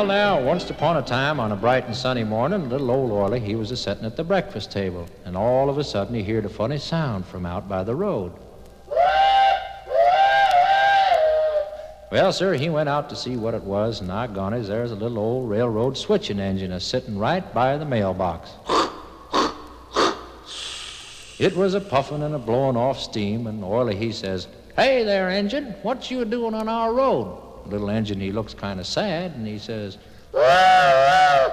Well, now, once upon a time, on a bright and sunny morning, little old Orley, he was a-setting at the breakfast table, and all of a sudden he heard a funny sound from out by the road. Well, sir, he went out to see what it was, and doggone, there's a little old railroad switching engine a-sitting right by the mailbox. It was a-puffing and a-blowing off steam, and Orley, he says, "Hey there, engine, what you doing on our road?" Little engine, he looks kind of sad, and he says, I'm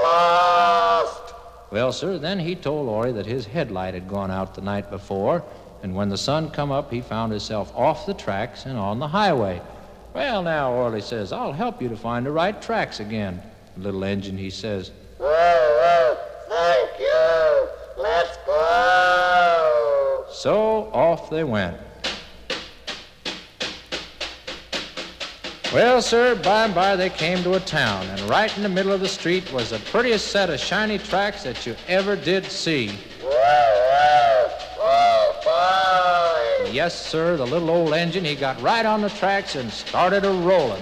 lost. Well, sir, then he told Orley that his headlight had gone out the night before, and when the sun come up, he found himself off the tracks and on the highway. Well, now, Orley says, "I'll help you to find the right tracks again." Little engine, he says, Thank you. Let's go. So off they went. Well, sir, by and by they came to a town, and right in the middle of the street was the prettiest set of shiny tracks that you ever did see. Yes, sir, the little old engine, he got right on the tracks and started a-rolling.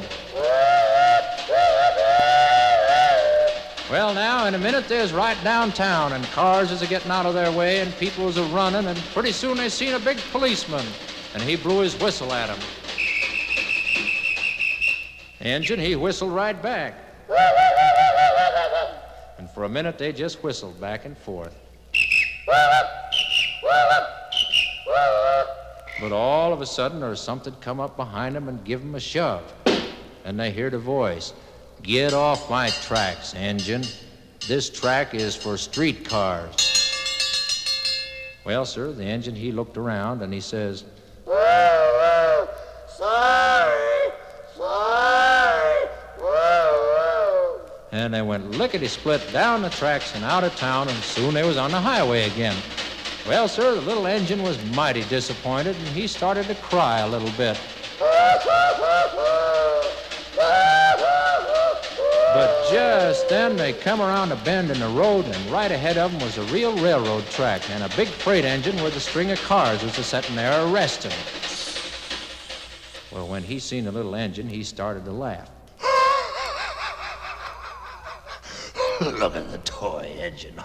Well, now, in a minute, there's right downtown, and cars is a-getting out of their way, and people is a-running, and pretty soon they seen a big policeman, and he blew his whistle at 'em. The engine, he whistled right back. And for a minute, they just whistled back and forth. But all of a sudden, there's something come up behind them and give them a shove. And they heard a voice, "Get off my tracks, engine. This track is for streetcars." Well, sir, the engine, he looked around and he says, Sorry. And they went lickety-split down the tracks and out of town, and soon they was on the highway again. Well, sir, the little engine was mighty disappointed, and he started to cry a little bit. But just then they come around a bend in the road, and right ahead of them was a real railroad track and a big freight engine with a string of cars was a-setting there arresting. Well, when he seen the little engine, he started to laugh. Look at the toy engine.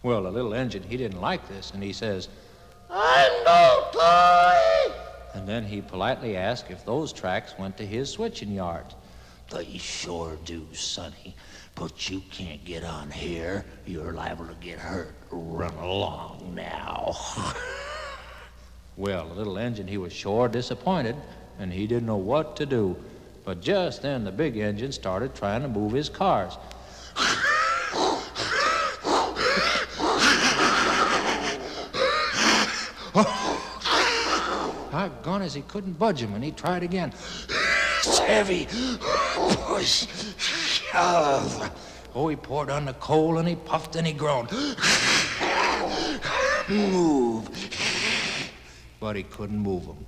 Well, the little engine, he didn't like this, and he says, I'm no toy. And then he politely asked if those tracks went to his switching yard. They sure do, Sonny. But you can't get on here. You're liable to get hurt. Run along now. Well, the little engine, he was sure disappointed, and he didn't know what to do. But just then the big engine started trying to move his cars. Doggone, as he couldn't budge him, and he tried again. It's heavy. Push. Shove. Oh, he poured on the coal, and he puffed, and he groaned. Move. But he couldn't move him.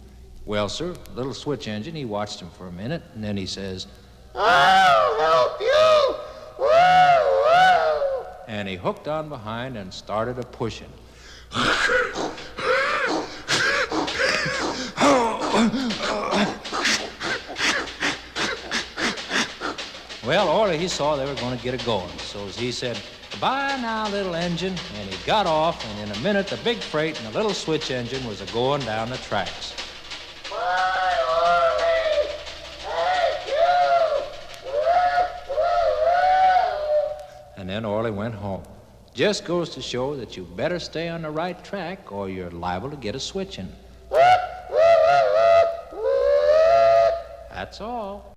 Well, sir, little switch engine, he watched him for a minute, and then he says, I'll help you. Whoa. And he hooked on behind and started a-pushing. Well, Orley, he saw they were going to get it going, so he said, "Bye now, little engine," and he got off, and in a minute, the big freight and the little switch engine was a-going down the tracks. Bye, Orley. Thank you. And then Orley went home. Just goes to show that you better stay on the right track or you're liable to get a switching. That's all.